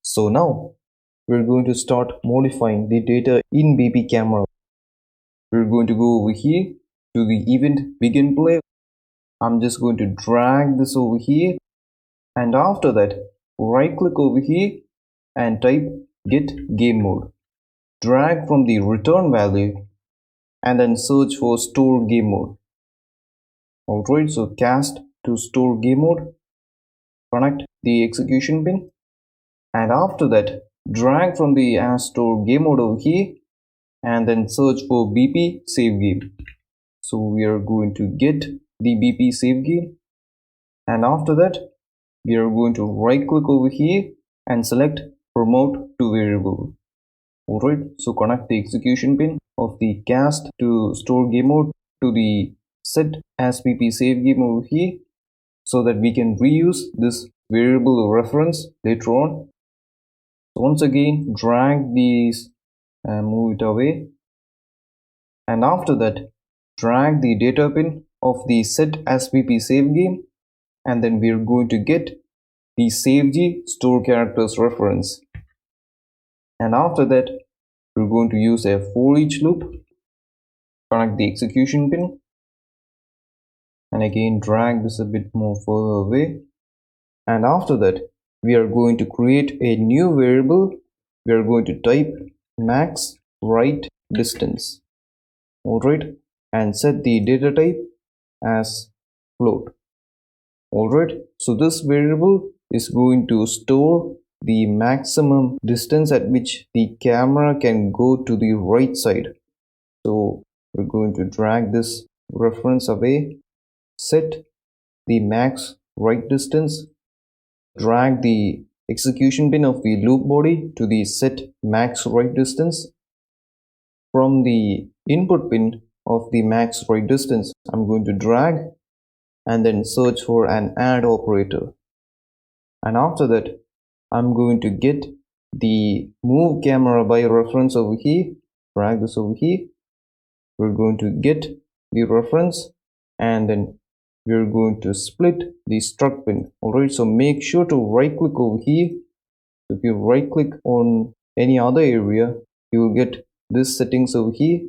So now we're going to start modifying the data in BP camera. We're going to go over here to the event begin play. I'm just going to drag this over here, and after that right click over here and type get game mode. Drag from the return value and then search for store game mode. Alright, so cast to store game mode, connect the execution pin, and after that drag from the as store game mode over here and then search for BP save game. So we are going to get the BP save game, and after that we are going to right click over here and select promote to variable. Alright, so connect the execution pin of the cast to store game mode to the set as BP save game over here so that we can reuse this variable reference later on. So once again drag these and move it away, and after that drag the data pin of the set as BP save game, and then we are going to get the saveg store characters reference, and after that we're going to use a for each loop, connect the execution pin, and again drag this a bit more further away, and after that we are going to create a new variable. We are going to type max write distance. Alright, and set the data type as float. Alright, so this variable is going to store the maximum distance at which the camera can go to the right side. So we're going to drag this reference away, set the max write distance, drag the execution pin of the loop body to the set max write distance. From the input pin of the max write distance, I'm going to drag and then search for an add operator, and after that I'm going to get the move camera by reference over here, drag this over here. We're going to get the reference, and then we're going to split the struct pin. Alright, so make sure to right click over here. If you right click on any other area, you will get this settings over here.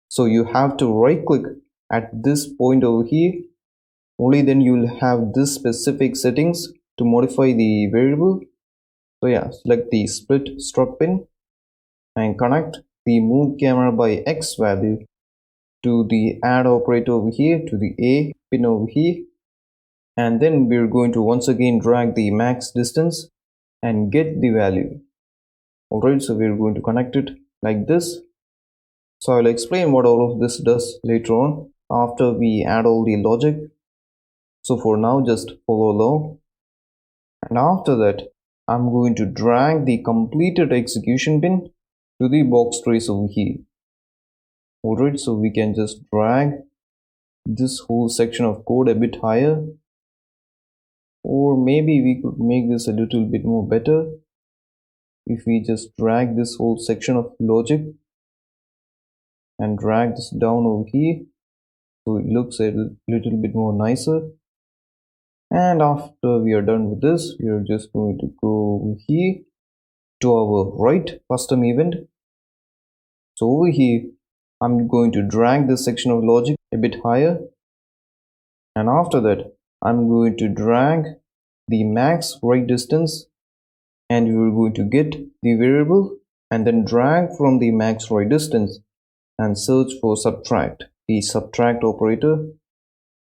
So you have to right click at this point over here, only then you will have this specific settings to modify the variable. So yeah, select the split struct pin and connect the move camera by X value to the add operator over here, to the A pin over here, and then we're going to once again drag the max distance and get the value. Alright, so we're going to connect it like this. So I'll explain what all of this does later on after we add all the logic. So for now just follow along, and after that I'm going to drag the completed execution pin to the box trace over here. Alright, so we can just drag this whole section of code a bit higher, or maybe we could make this a little bit more better if we just drag this whole section of logic and drag this down over here so it looks a little bit more nicer. And after we are done with this, we are just going to go over here to our write custom event. So over here I'm going to drag this section of logic a bit higher, and after that I'm going to drag the max write distance, and we are going to get the variable and then drag from the max write distance and search for subtract, the subtract operator,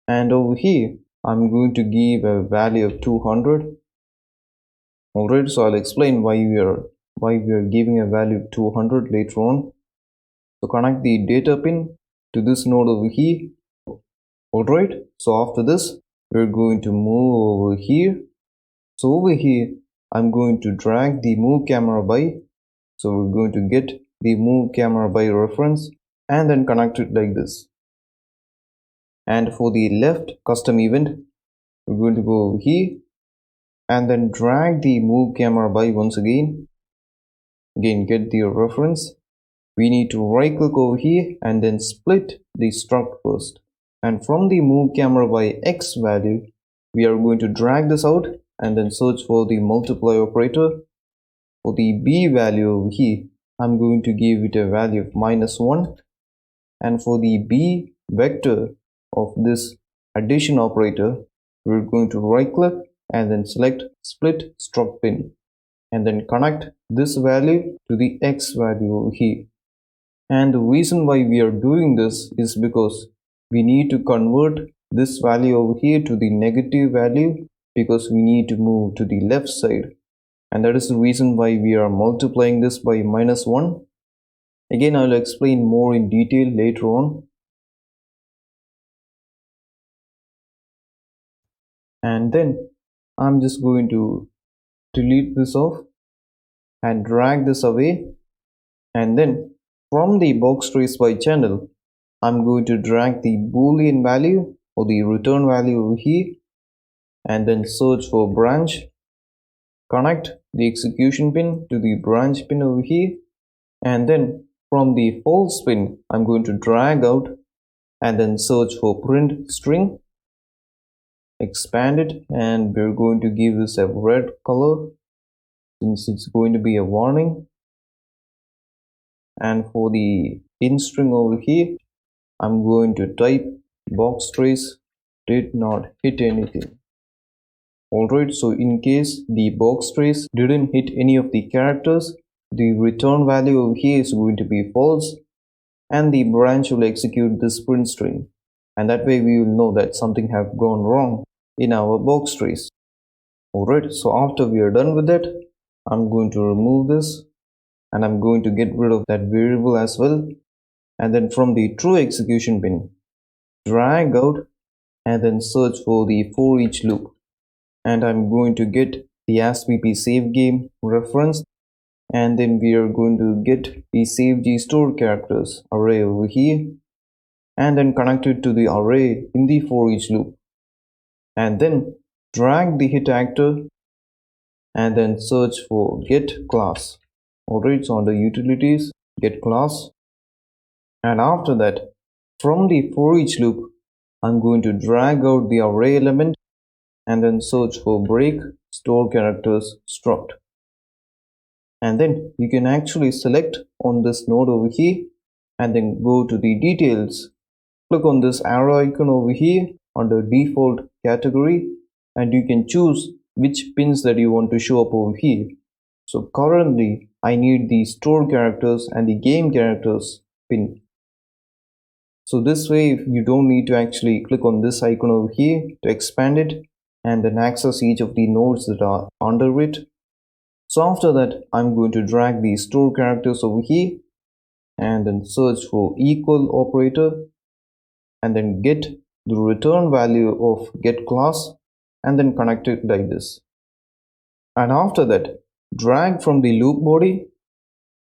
and over here I'm going to give a value of 200. Alright, so I'll explain why we are giving a value of 200 later on. So connect the data pin to this node over here. Alright, so after this we're going to move over here. So over here I'm going to drag the move camera by. So we're going to get the move camera by reference and then connect it like this. And for the left custom event, we're going to go over here and then drag the move camera by once again. Again, get the reference. We need to right click over here and then split the struct first. And from the move camera by X value, we are going to drag this out and then search for the multiply operator. for the b value over here, I'm going to give it a value of -1, and for the b vector of this addition operator, we're going to right click and then select split struct pin and then connect this value to the x value over here. And the reason why we are doing this is because we need to convert this value over here to the negative value, because we need to move to the left side, and that is the reason why we are multiplying this by -1. Again, I'll explain more in detail later on. And then I'm just going to delete this off and drag this away, and then from the box trace by channel, I'm going to drag the boolean value or the return value over here, and then search for branch, connect the execution pin to the branch pin over here, and then from the false pin, I'm going to drag out and then search for print string, expand it, and we're going to give this a red color since it's going to be a warning. And for the in string over here, I'm going to type box trace did not hit anything. Alright, so in case the box trace didn't hit any of the characters, the return value over here is going to be false, and the branch will execute this print string, and that way we will know that something have gone wrong in our box trace. Alright, so after we are done with that, I'm going to remove this and I'm going to get rid of that variable as well, and then from the true execution pin, drag out and then search for the for each loop, and I'm going to get the ASBP save game reference, and then we are going to get the saveg store characters array over here and then connect it to the array in the for each loop, and then drag the hit actor and then search for get class. Alright, so under utilities, get class, and after that from the for each loop, I'm going to drag out the array element and then search for break store characters struct. And then you can actually select on this node over here and then go to the details, click on this arrow icon over here under default category, and you can choose which pins that you want to show up over here. So currently I need the store characters and the game characters pin. So this way you don't need to actually click on this icon over here to expand it and then access each of the nodes that are under it. So after that, I'm going to drag the store characters over here and then search for equal operator and then get the return value of get class and then connect it like this. And after that, drag from the loop body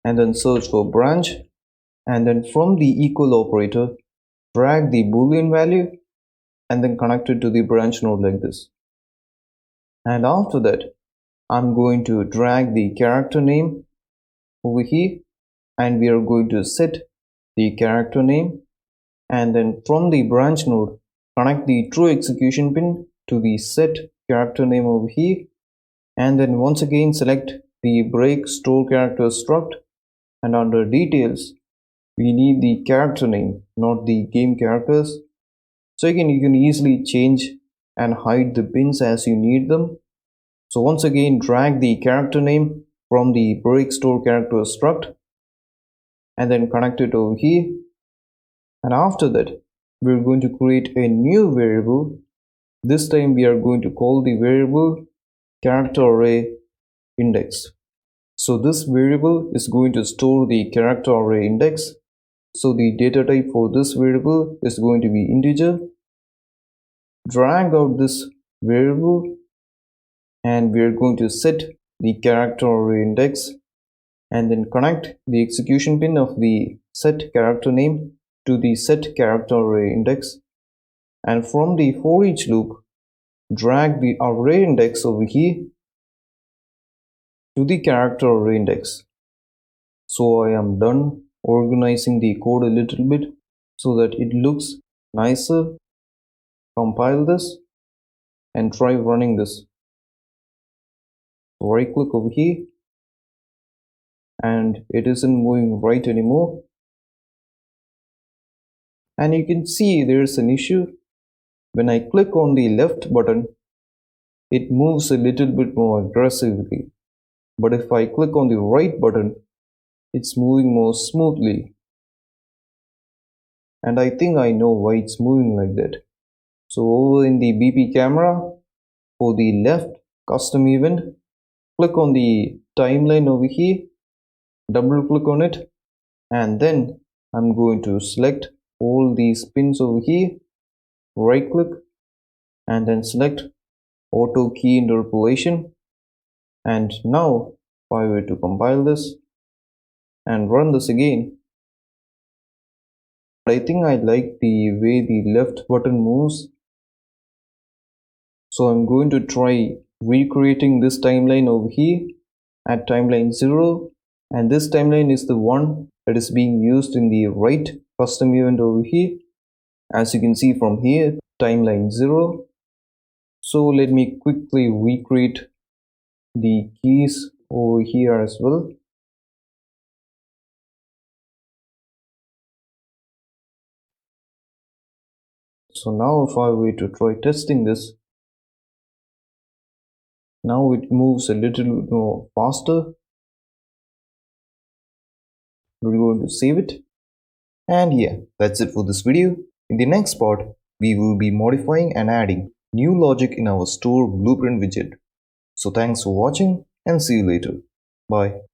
and then search for branch, and then from the equal operator, drag the boolean value and then connect it to the branch node like this. And after that, I'm going to drag the character name over here, and we are going to set the character name, and then from the branch node, connect the true execution pin to the set character name over here, and then once again select the break store character struct, and under details we need the character name, not the game characters. So again, you can easily change and hide the pins as you need them. So once again, drag the character name from the break store character struct and then connect it over here. And after that, we're going to create a new variable. This time we are going to call the variable character array index. So this variable is going to store the character array index. So the data type for this variable is going to be integer. Drag out this variable and we are going to set the character array index and then connect the execution pin of the set character name to the set character array index, and from the for each loop, drag the array index over here to the character array index. So I am done organizing the code a little bit so that it looks nicer. Compile this and try running this. Right click over here and it isn't moving right anymore. And you can see there's an issue. When I click on the left button, it moves a little bit more aggressively. But if I click on the right button, it's moving more smoothly. And I think I know why it's moving like that. So over in the BP camera, for the left custom event, click on the timeline over here, double click on it, and then I'm going to select all these pins over here, right click, and then select auto key interpolation. And now if I were to compile this and run this again, I think I like the way the left button moves. So I'm going to try recreating this timeline over here at timeline 0, and this timeline is the one that is being used in the right custom event over here. As you can see from here, timeline 0. So let me quickly recreate the keys over here as well. So now if I were to try testing this, now it moves a little more faster. We're going to save it. And yeah, that's it for this video. In the next part, we will be modifying and adding new logic in our store blueprint widget. So thanks for watching and see you later. Bye.